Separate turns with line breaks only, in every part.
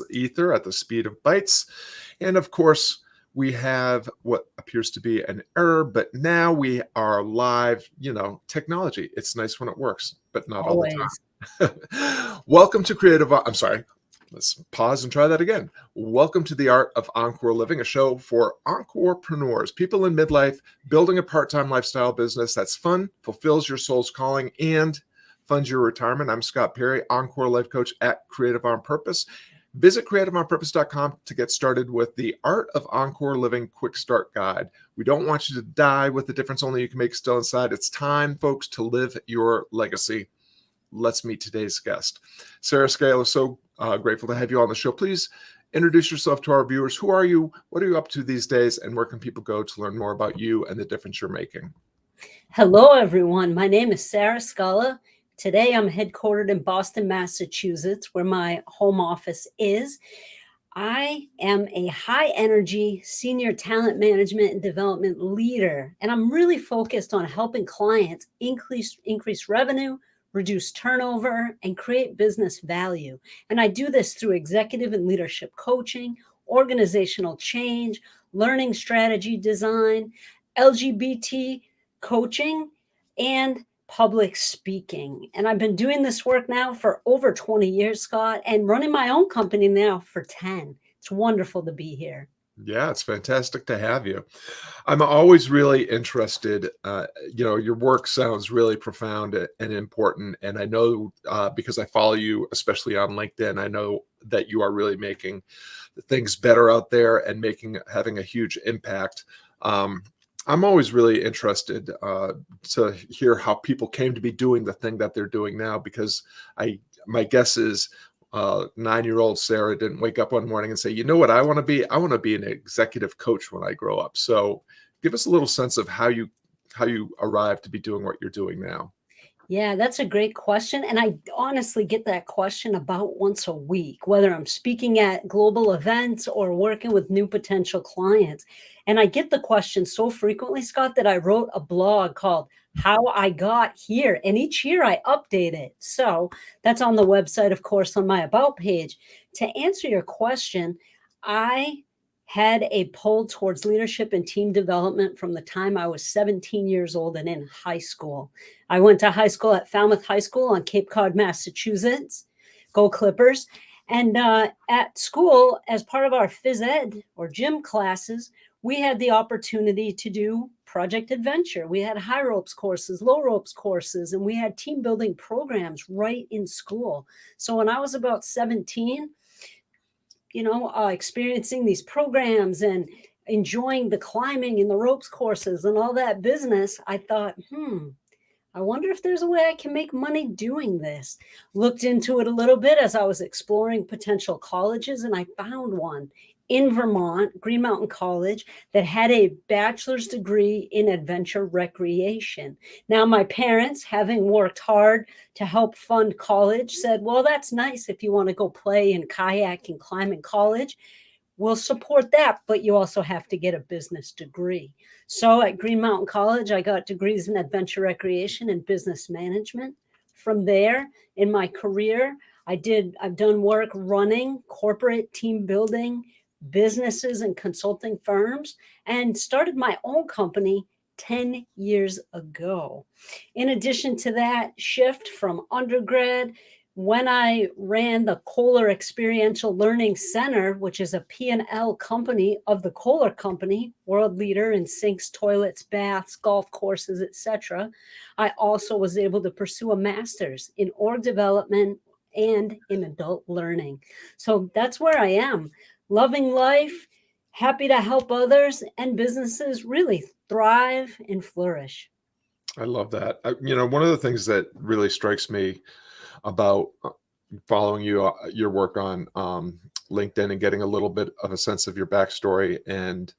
ether at the speed of bytes. And of course, we have what appears to be an error, but now we are live. Technology. It's nice when it works, but not all the
Always.
time. Welcome to I'm sorry. Let's pause and try that again. Welcome to the Art of Encore Living, a show for encorepreneurs, people in midlife, building a part-time lifestyle business that's fun, fulfills your soul's calling, and funds your retirement. I'm Scott Perry, Encore Life Coach at Creative on Purpose. Visit creativeonpurpose.com to get started with the Art of Encore Living Quick Start Guide. We don't want you to die with the difference only you can make still inside. It's time, folks, to live your legacy. Let's meet today's guest. Sarah Scala, so grateful to have you on the show. Please introduce yourself to our viewers. Who are you? What are you up to these days? And where can people go to learn more about you and the difference you're making?
Hello, everyone. My name is Sarah Scala. Today, I'm headquartered in Boston, Massachusetts, where my home office is. I am a high-energy senior talent management and development leader, and I'm really focused on helping clients increase revenue, reduce turnover, and create business value. And I do this through executive and leadership coaching, organizational change, learning strategy design, LGBT coaching, and public speaking. And I've been doing this work now for over 20 years, Scott, and running my own company now for 10. It's wonderful to be here.
Yeah, it's fantastic to have you. I'm always really interested. Your work sounds really profound and important. And I know because I follow you, especially on LinkedIn, I know that you are really making things better out there and having a huge impact. I'm always really interested to hear how people came to be doing the thing that they're doing now, because my guess is 9-year-old Sarah didn't wake up one morning and say, you know what I want to be? I want to be an executive coach when I grow up. So give us a little sense of how you arrived to be doing what you're doing now.
Yeah, that's a great question. And I honestly get that question about once a week, whether I'm speaking at global events or working with new potential clients. And I get the question so frequently, Scott, that I wrote a blog called How I Got Here. And each year I update it. So that's on the website, of course, on my About page. To answer your question, I had a pull towards leadership and team development from the time I was 17 years old and in high school. I went to high school at Falmouth High School on Cape Cod, Massachusetts. Go Clippers. And at school, as part of our phys ed or gym classes, we had the opportunity to do Project Adventure. We had high ropes courses, low ropes courses, and we had team building programs right in school. So when I was about 17, experiencing these programs and enjoying the climbing and the ropes courses and all that business, I thought, I wonder if there's a way I can make money doing this. Looked into it a little bit as I was exploring potential colleges, and I found one in Vermont, Green Mountain College, that had a bachelor's degree in adventure recreation. Now, my parents, having worked hard to help fund college, said, well, that's nice if you want to go play and kayak and climb in college. We'll support that, but you also have to get a business degree. So at Green Mountain College, I got degrees in adventure recreation and business management. From there, in my career, I've done work running corporate team building businesses and consulting firms, and started my own company 10 years ago. In addition to that shift from undergrad, when I ran the Kohler Experiential Learning Center, which is a P&L company of the Kohler Company, world leader in sinks, toilets, baths, golf courses, etc., I also was able to pursue a master's in org development and in adult learning. So that's where I am. Loving life, happy to help others and businesses really thrive and flourish.
I love that. One of the things that really strikes me about following your work on LinkedIn and getting a little bit of a sense of your backstory, and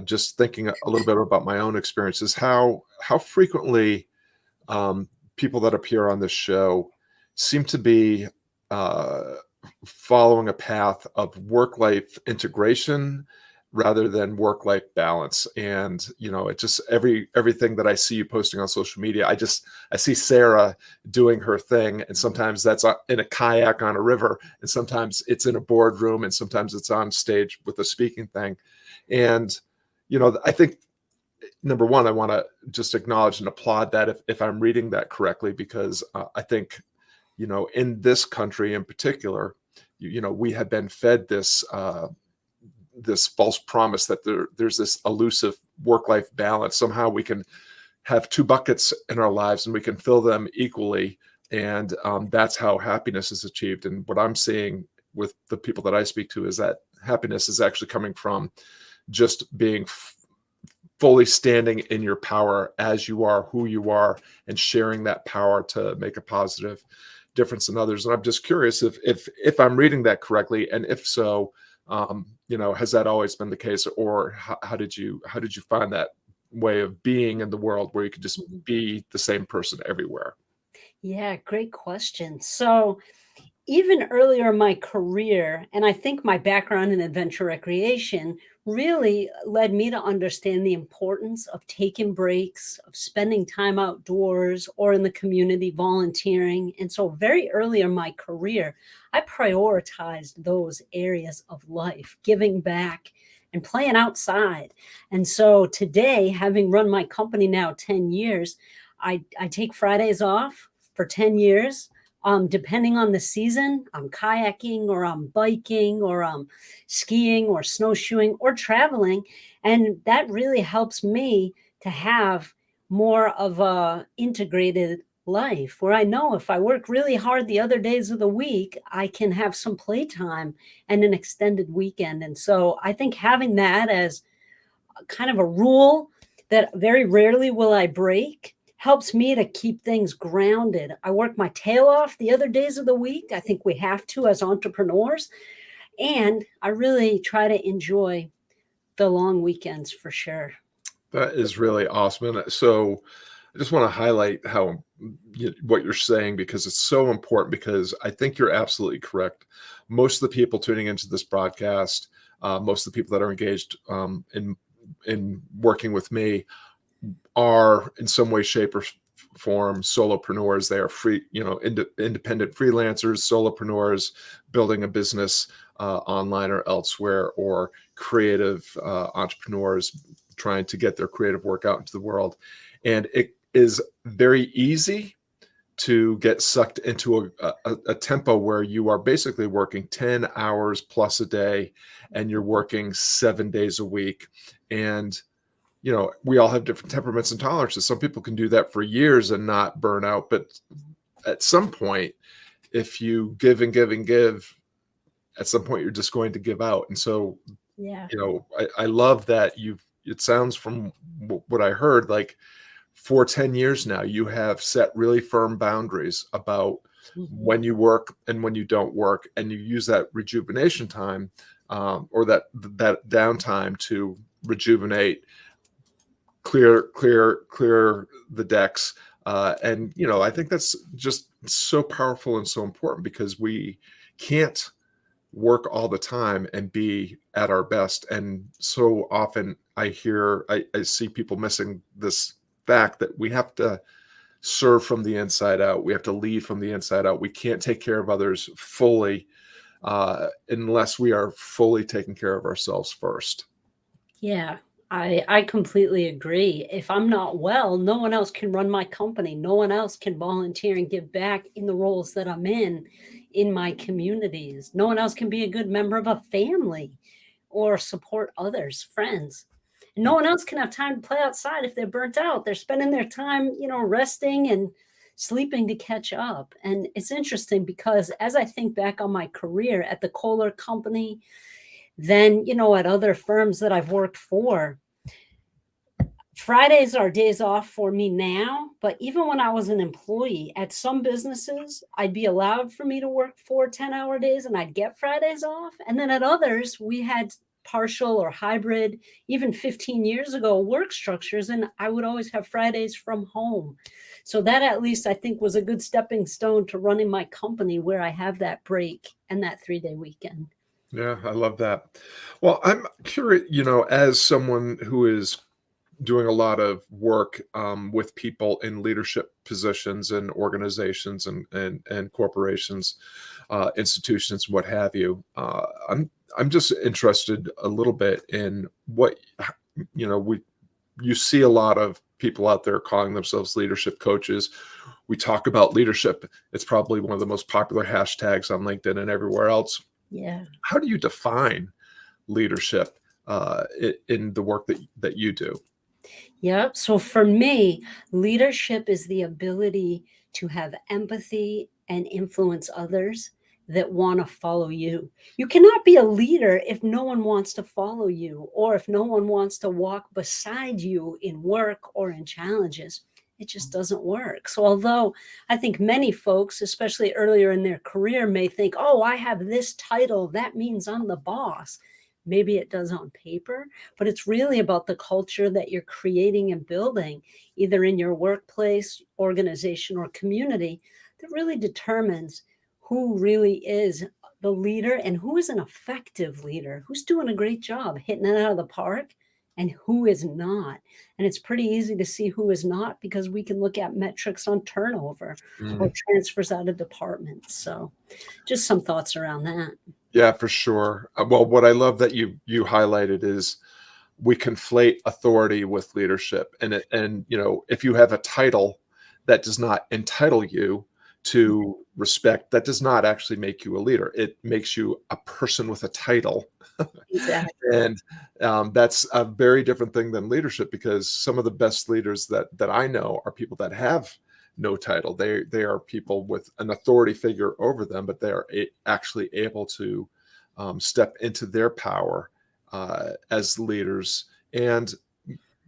just thinking a little bit about my own experiences, how frequently people that appear on this show seem to be following a path of work-life integration rather than work-life balance. And, it just everything that I see you posting on social media, I see Sarah doing her thing. And sometimes that's in a kayak on a river, and sometimes it's in a boardroom, and sometimes it's on stage with a speaking thing. And, I think, number one, I want to just acknowledge and applaud that if I'm reading that correctly, because I think, in this country in particular, we have been fed this false promise that there's this elusive work-life balance. Somehow we can have two buckets in our lives and we can fill them equally. And that's how happiness is achieved. And what I'm seeing with the people that I speak to is that happiness is actually coming from just being fully standing in your power as you are, who you are, and sharing that power to make a positive difference in others. And I'm just curious if I'm reading that correctly, and if so, has that always been the case, or how did you find that way of being in the world where you could just be the same person everywhere?
Yeah, great question. So even earlier in my career, and I think my background in adventure recreation really led me to understand the importance of taking breaks, of spending time outdoors or in the community volunteering. And so, very early in my career, I prioritized those areas of life, giving back and playing outside. And so, today, having run my company now 10 years, I take Fridays off for 10 years. Depending on the season, I'm kayaking or I'm biking or I'm skiing or snowshoeing or traveling. And that really helps me to have more of a integrated life where I know if I work really hard the other days of the week, I can have some playtime and an extended weekend. And so I think having that as kind of a rule that very rarely will I break helps me to keep things grounded. I work my tail off the other days of the week. I think we have to as entrepreneurs. And I really try to enjoy the long weekends for sure.
That is really awesome. And so I just want to highlight what you're saying, because it's so important, because I think you're absolutely correct. Most of the people tuning into this broadcast, most of the people that are engaged in working with me are in some way, shape, or form solopreneurs. They are free, independent freelancers, solopreneurs, building a business online or elsewhere, or creative entrepreneurs trying to get their creative work out into the world. And it is very easy to get sucked into a tempo where you are basically working 10 hours plus a day, and you're working 7 days a week. And we all have different temperaments and tolerances. Some people can do that for years and not burn out. But at some point, if you give and give and give, at some point, you're just going to give out. And so,
Yeah.
I love that it sounds from what I heard, like for 10 years now, you have set really firm boundaries about when you work and when you don't work. And you use that rejuvenation time or that downtime to rejuvenate, clear the decks. And I think that's just so powerful and so important, because we can't work all the time and be at our best. And so often I see people missing this fact that we have to serve from the inside out. We have to lead from the inside out. We can't take care of others fully unless we are fully taking care of ourselves first.
Yeah, I completely agree. If I'm not well, no one else can run my company. No one else can volunteer and give back in the roles that I'm in my communities. No one else can be a good member of a family or support others, friends. And no one else can have time to play outside if they're burnt out. They're spending their time, resting and sleeping to catch up. And it's interesting because as I think back on my career at the Kohler company, then, at other firms that I've worked for, Fridays are days off for me now. But even when I was an employee at some businesses, I'd be allowed for me to work 4 10-hour days and I'd get Fridays off. And then at others, we had partial or hybrid, even 15 years ago, work structures. And I would always have Fridays from home. So that at least I think was a good stepping stone to running my company, where I have that break and that 3-day weekend.
Yeah, I love that. Well, I'm curious, as someone who is doing a lot of work with people in leadership positions and organizations and corporations, institutions, what have you. I'm just interested a little bit in what we you see a lot of people out there calling themselves leadership coaches. We talk about leadership. It's probably one of the most popular hashtags on LinkedIn and everywhere else.
Yeah.
How do you define leadership in the work that you do?
Yep. So for me, leadership is the ability to have empathy and influence others that want to follow you. You cannot be a leader if no one wants to follow you or if no one wants to walk beside you in work or in challenges. It just doesn't work. So, although I think many folks, especially earlier in their career, may think, oh, I have this title, that means I'm the boss. Maybe it does on paper, but it's really about the culture that you're creating and building, either in your workplace, organization, or community, that really determines who really is the leader and who is an effective leader, who's doing a great job hitting it out of the park and who is not. And it's pretty easy to see who is not because we can look at metrics on turnover or
Mm.
transfers out of departments. So just some thoughts around that.
Yeah, for sure. Well, what I love that you highlighted is we conflate authority with leadership, and if you have a title that does not entitle you to respect, that does not actually make you a leader. It makes you a person with a title.
Exactly.
And that's a very different thing than leadership, because some of the best leaders that I know are people that have no title. They are people with an authority figure over them, but they are actually able to step into their power as leaders. And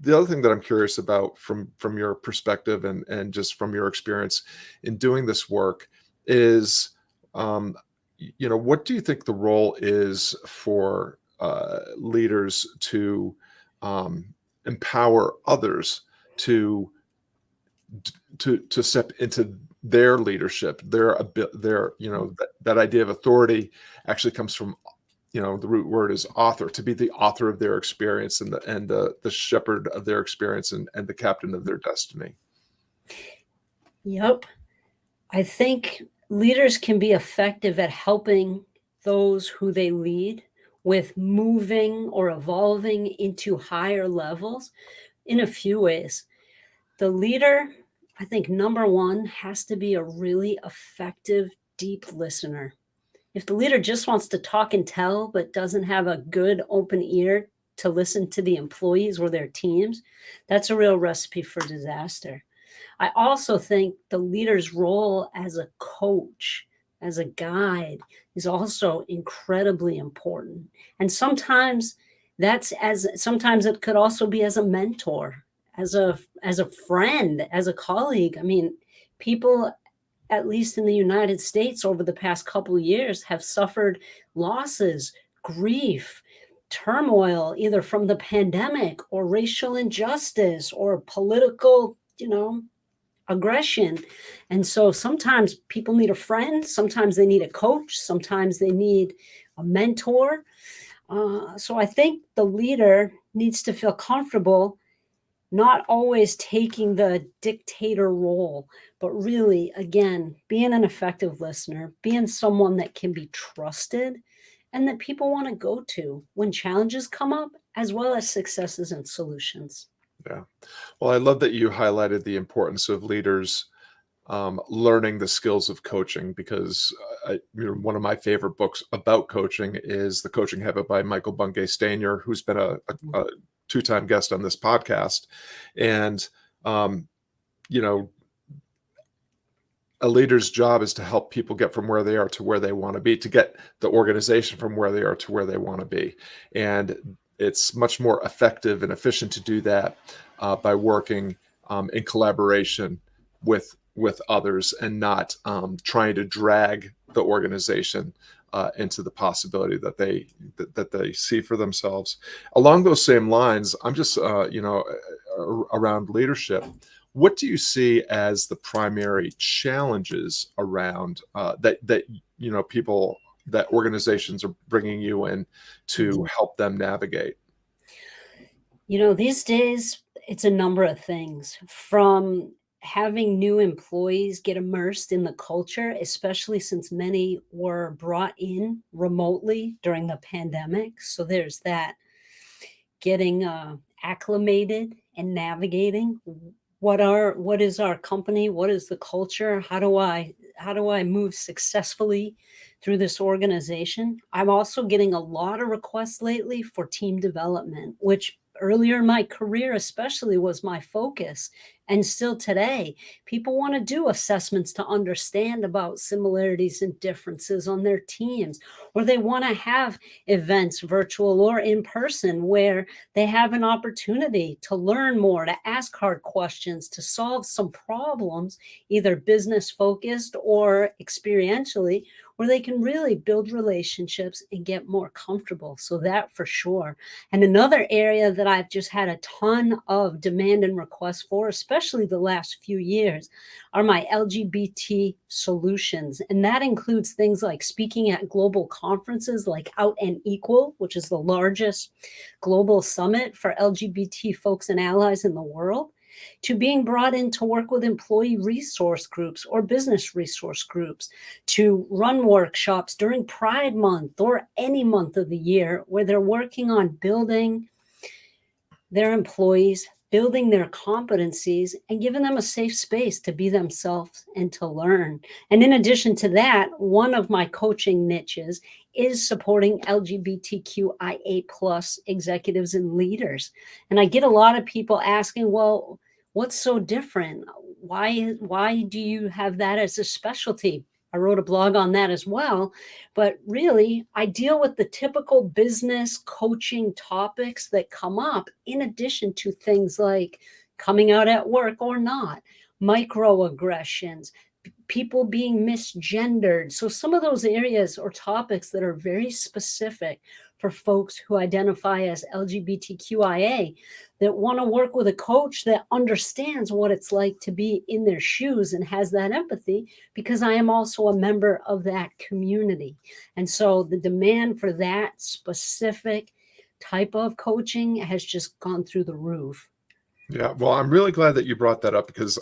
the other thing that I'm curious about from your perspective and just from your experience in doing this work is, what do you think the role is for leaders to um, empower others to to step into their leadership, their that idea of authority actually comes from, the root word is author, to be the author of their experience and the shepherd of their experience and the captain of their destiny.
Yep. I think leaders can be effective at helping those who they lead with moving or evolving into higher levels in a few ways. The leader, I think, number one, has to be a really effective, deep listener. If the leader just wants to talk and tell, but doesn't have a good open ear to listen to the employees or their teams, that's a real recipe for disaster. I also think the leader's role as a coach, as a guide, is also incredibly important. And sometimes it could also be as a mentor, as a friend, as a colleague. I mean, people, at least in the United States over the past couple of years, have suffered losses, grief, turmoil, either from the pandemic or racial injustice or political, aggression. And so sometimes people need a friend, sometimes they need a coach, sometimes they need a mentor. So I think the leader needs to feel comfortable not always taking the dictator role, but really, again, being an effective listener, being someone that can be trusted and that people want to go to when challenges come up, as well as successes and solutions.
Yeah. Well, I love that you highlighted the importance of leaders learning the skills of coaching, because one of my favorite books about coaching is The Coaching Habit by Michael Bungay Stanier, who's been a two-time guest on this podcast. And um, you know, a leader's job is to help people get from where they are to where they want to be, to get the organization from where they are to where they want to be. And it's much more effective and efficient to do that by working in collaboration with others, and not trying to drag the organization into the possibility that they see for themselves. Along those same lines, I'm just around leadership. What do you see as the primary challenges around that people that organizations are bringing you in to help them navigate?
These days it's a number of things, from having new employees get immersed in the culture, especially since many were brought in remotely during the pandemic. So there's that, getting acclimated and navigating what is our company, what is the culture, how do I move successfully through this organization. I'm also getting a lot of requests lately for team development, which earlier in my career especially was my focus, and still today. People want to do assessments to understand about similarities and differences on their teams, or they want to have events, virtual or in person, where they have an opportunity to learn more, to ask hard questions, to solve some problems, either business focused or experientially, where they can really build relationships and get more comfortable. So that for sure. And another area that I've just had a ton of demand and requests for, especially the last few years, are my LGBT solutions. And that includes things like speaking at global conferences like Out and Equal, which is the largest global summit for LGBT folks and allies in the world, to being brought in to work with employee resource groups or business resource groups, to run workshops during Pride Month or any month of the year where they're working on building their employees, building their competencies, and giving them a safe space to be themselves and to learn. And in addition to that, one of my coaching niches is supporting LGBTQIA plus executives and leaders. And I get a lot of people asking, well, what's so different? Why do you have that as a specialty? I wrote a blog on that as well. But really, I deal with the typical business coaching topics that come up, in addition to things like coming out at work or not, microaggressions, people being misgendered. So some of those areas or topics that are very specific for folks who identify as LGBTQIA, that want to work with a coach that understands what it's like to be in their shoes and has that empathy, because I am also a member of that community. And so the demand for that specific type of coaching has just gone through the roof.
Yeah, well, I'm really glad that you brought that up, because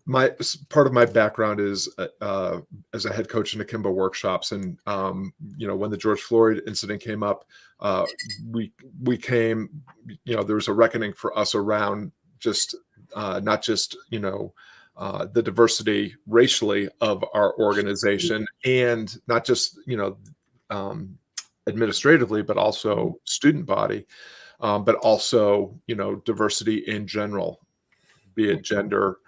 my part of my background is as a head coach in akimbo workshops, and when the George Floyd incident came up, we came, there was a reckoning for us around just not just the diversity racially of our organization, and not just administratively, but also student body, but also diversity in general, be it gender,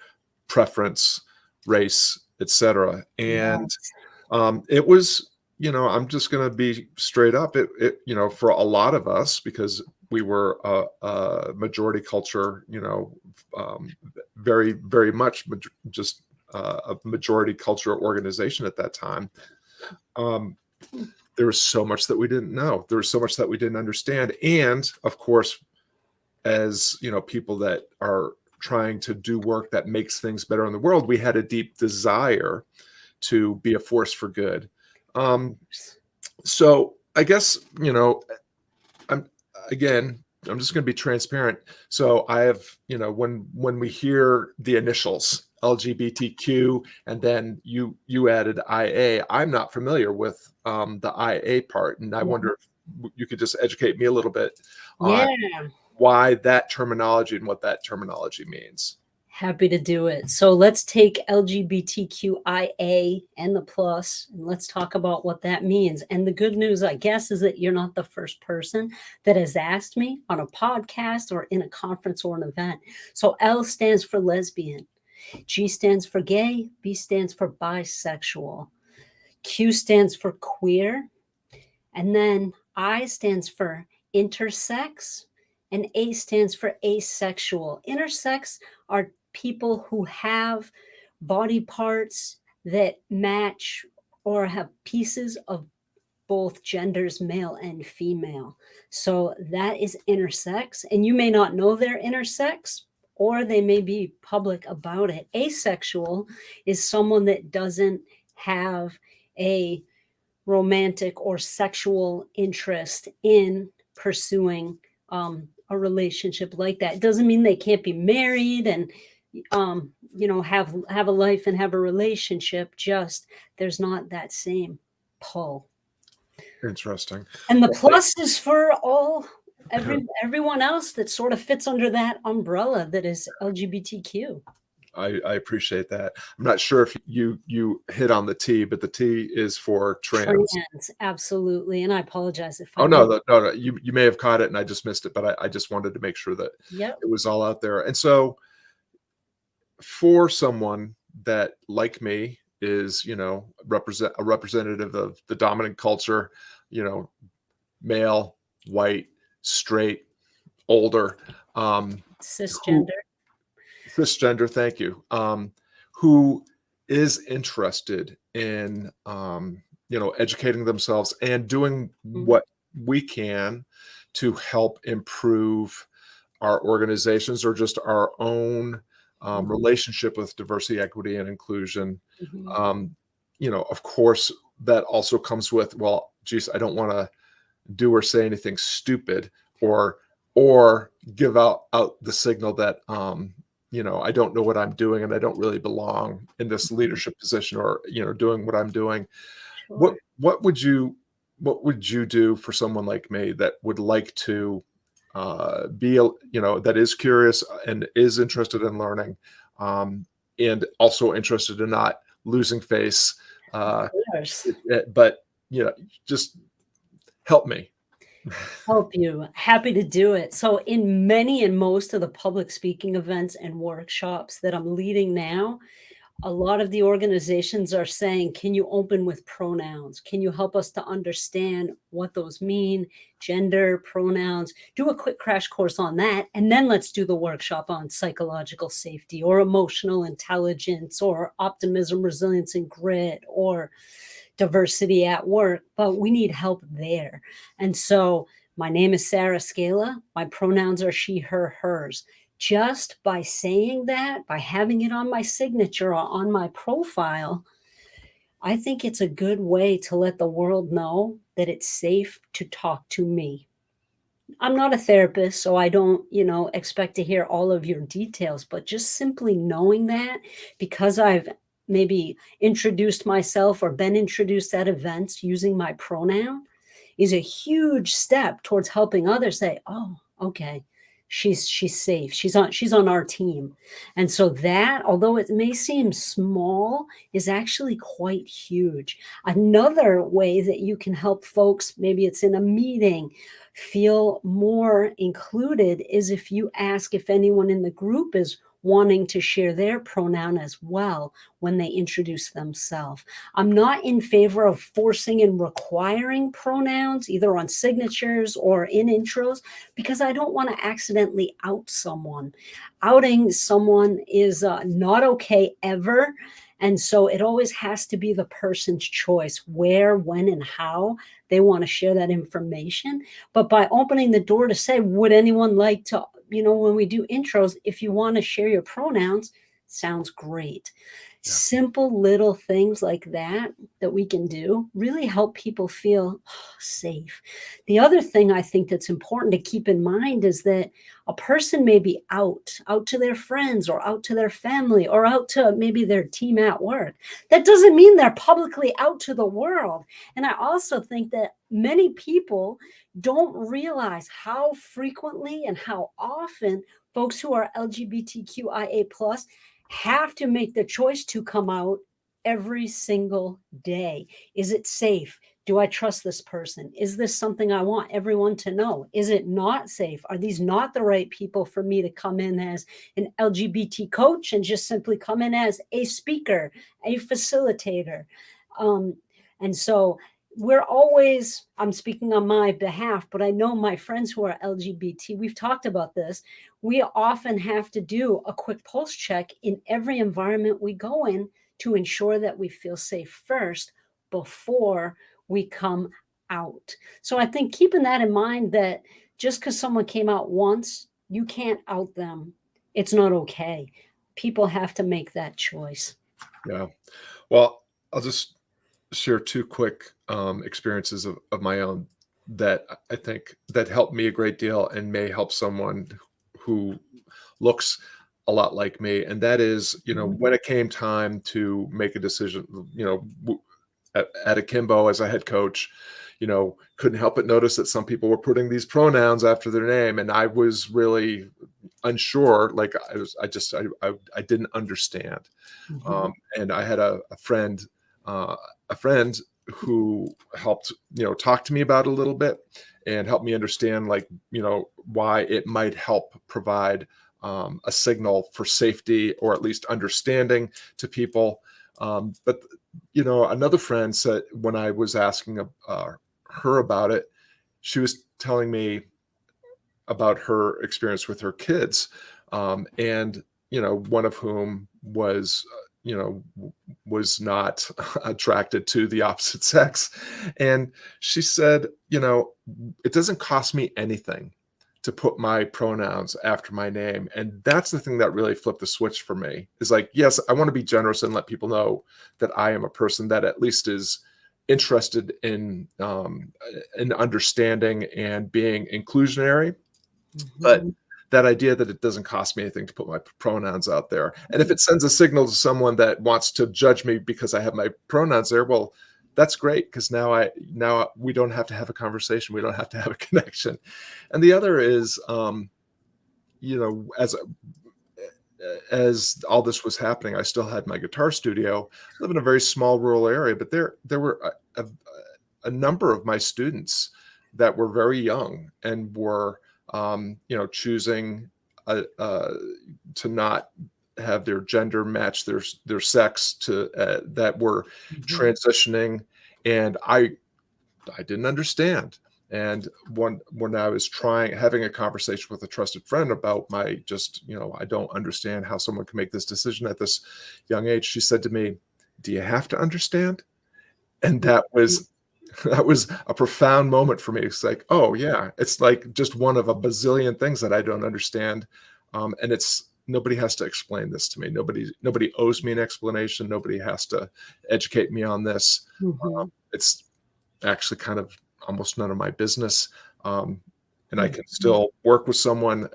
preference, race, etc. And it was, I'm just going to be straight up. It for a lot of us, because we were a majority culture, very, very much just a majority culture organization at that time. There was so much that we didn't know. There was so much that we didn't understand. And of course, as people that are trying to do work that makes things better in the world, we had a deep desire to be a force for good. So I guess, I'm just going to be transparent. So I have, when we hear the initials LGBTQ, and then you added IA, I'm not familiar with the IA part. And I wonder if you could just educate me a little bit on why that terminology and what that terminology means.
Happy to do it. So let's take LGBTQIA and the plus, and let's talk about what that means. And the good news, I guess, is that you're not the first person that has asked me on a podcast or in a conference or an event. So L stands for lesbian, G stands for gay, B stands for bisexual, Q stands for queer, and then I stands for intersex, and A stands for asexual. Intersex are people who have body parts that match or have pieces of both genders, male and female. So that is intersex. And you may not know they're intersex, or they may be public about it. Asexual is someone that doesn't have a romantic or sexual interest in pursuing a relationship like that. It doesn't mean they can't be married and have a life and have a relationship. Just there's not that same pull.
Interesting.
And the
Well,
plus is for everyone else that sort of fits under that umbrella that is LGBTQ.
I appreciate that. I'm not sure if you hit on the T, but the T is for trans.
Trans, absolutely. And I apologize if
Oh
I
no,
did.
no, you may have caught it and I just missed it, but I just wanted to make sure that
Yep.
it was all out there. And so for someone that, like me, is a representative of the dominant culture, male, white, straight, older, who
Cisgender.
cisgender, thank you, who is interested in educating themselves and doing
Mhm,
what we can to help improve our organizations or just our own
mhm,
relationship with diversity, equity, and inclusion.
mhm.
Um, of course, that also comes with, well, geez, I don't want to do or say anything stupid or give out the signal that I don't know what I'm doing and I don't really belong in this leadership position or doing what I'm doing. What
Sure.
what would you what would you do for someone like me that would like to that is curious and is interested in learning, um, and also interested in not losing face, uh,
Of course.
but just help me.
Help you. Happy to do it. So, in many and most of the public speaking events and workshops that I'm leading now, a lot of the organizations are saying, can you open with pronouns? Can you help us to understand what those mean? Gender, pronouns, do a quick crash course on that. And then let's do the workshop on psychological safety or emotional intelligence or optimism, resilience, and grit or diversity at work. But we need help there. And so my name is Sarah Scala. My pronouns are she, her, hers. Just by saying that, by having it on my signature or on my profile, I think it's a good way to let the world know that it's safe to talk to me. I'm not a therapist, so I don't, expect to hear all of your details, but just simply knowing that because I've maybe introduced myself or been introduced at events using my pronoun is a huge step towards helping others say, "Oh, okay. She's safe. She's on our team." And so that, although it may seem small, is actually quite huge. Another way that you can help folks, maybe it's in a meeting, feel more included is if you ask if anyone in the group is wanting to share their pronoun as well when they introduce themselves. I'm not in favor of forcing and requiring pronouns either on signatures or in intros because I don't want to accidentally out someone. Outing someone is not okay ever. And so it always has to be the person's choice where, when, and how they want to share that information. But by opening the door to say, would anyone like to, when we do intros, if you want to share your pronouns, sounds great.
Yeah.
Simple little things like that we can do really help people feel safe. The other thing I think that's important to keep in mind is that a person may be out to their friends or out to their family or out to maybe their team at work. That doesn't mean they're publicly out to the world. And I also think that many people don't realize how frequently and how often folks who are LGBTQIA plus have to make the choice to come out every single day. Is it safe? Do I trust this person? Is this something I want everyone to know? Is it not safe? Are these not the right people for me to come in as an LGBT coach and just simply come in as a speaker, a facilitator? Um, and so I'm speaking on my behalf, but I know my friends who are LGBT, we've talked about this. We often have to do a quick pulse check in every environment we go in to ensure that we feel safe first before we come out. So I think keeping that in mind that just because someone came out once, you can't out them. It's not okay. People have to make that choice.
Yeah. Well, I'll just share two quick experiences of my own that I think that helped me a great deal and may help someone who looks a lot like me. And that is, when it came time to make a decision, at Akimbo as a head coach, couldn't help but notice that some people were putting these pronouns after their name, and I was really unsure. Like I didn't understand.
Mhm.
And I had a friend, a friend who helped, talk to me about it a little bit and help me understand, like, why it might help provide a signal for safety or at least understanding to people. But another friend said when I was asking her about it, she was telling me about her experience with her kids, and one of whom was was not attracted to the opposite sex. And she said, it doesn't cost me anything to put my pronouns after my name. And that's the thing that really flipped the switch for me, is like, yes, I want to be generous and let people know that I am a person that at least is interested in understanding and being inclusionary. But
Mhm.
that idea that it doesn't cost me anything to put my pronouns out there. And if it sends a signal to someone that wants to judge me because I have my pronouns there, well, that's great, because now we don't have to have a conversation. We don't have to have a connection. And the other is, you know, as all this was happening, I still had my guitar studio. I live in a very small rural area, but there were a number of my students that were very young and were choosing to not have their gender match their sex, to that were
Mhm.
transitioning, and I didn't understand. And when I was having a conversation with a trusted friend about my I don't understand how someone can make this decision at this young age, she said to me, "Do you have to understand?" And that was a profound moment for me. It's like, oh yeah, it's like just one of a bazillion things that I don't understand. And it's nobody has to explain this to me. Nobody owes me an explanation. Nobody has to educate me on this.
Mhm.
It's actually kind of almost none of my business. Um, and I can
Mhm.
still work with someone,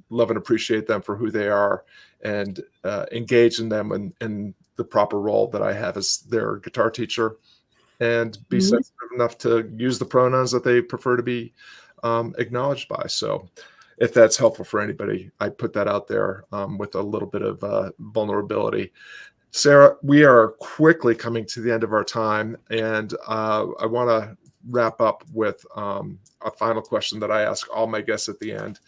love and appreciate them for who they are, and engage in them in the proper role that I have as their guitar teacher, and be
Mhm.
sensitive enough to use the pronouns that they prefer to be acknowledged by. So, if that's helpful for anybody, I put that out there with a little bit of vulnerability. Sarah, we are quickly coming to the end of our time, and I want to wrap up with a final question that I ask all my guests at the end.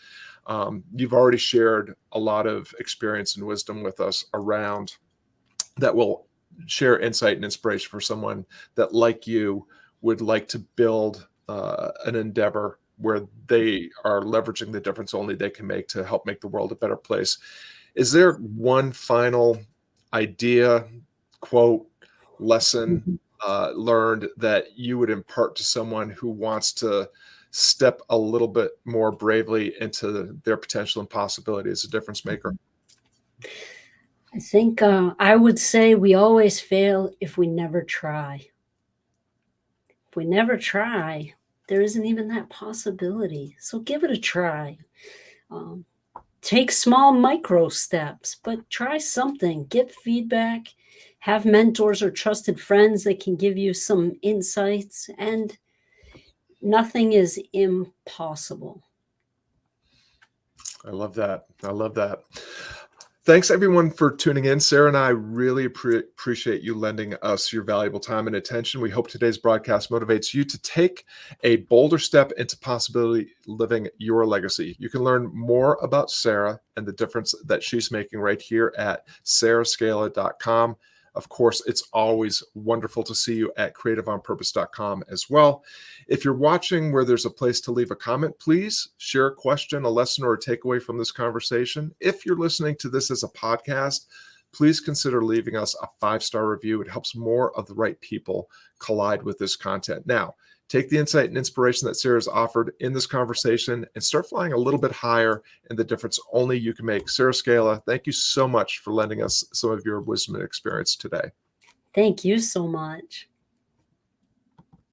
You've already shared a lot of experience and wisdom with us around that will share insight and inspiration for someone that, like you, would like to build an endeavor where they are leveraging the difference only they can make to help make the world a better place. Is there one final idea, quote, lesson
Mhm.
learned that you would impart to someone who wants to step a little bit more bravely into their potential and possibility as a difference maker?
I think I would say we always fail if we never try. If we never try, there isn't even that possibility. So give it a try. Um, Take small micro steps, but try something. Get feedback. Have mentors or trusted friends that can give you some insights, and nothing is impossible.
I love that. I love that. Thanks everyone for tuning in. Sarah and I really appreciate you lending us your valuable time and attention. We hope today's broadcast motivates you to take a bolder step into possibility living your legacy. You can learn more about Sarah and the difference that she's making right here at sarahscala.com. Of course, it's always wonderful to see you at creativeonpurpose.com as well. If you're watching where there's a place to leave a comment, please share a question, a lesson, or a takeaway from this conversation. If you're listening to this as a podcast, please consider leaving us a 5-star review. It helps more of the right people collide with this content. Now, take the insight and inspiration that Sarah's offered in this conversation and start flying a little bit higher in the difference only you can make. Sarah Scala, thank you so much for lending us some of your wisdom and experience today.
Thank you so much.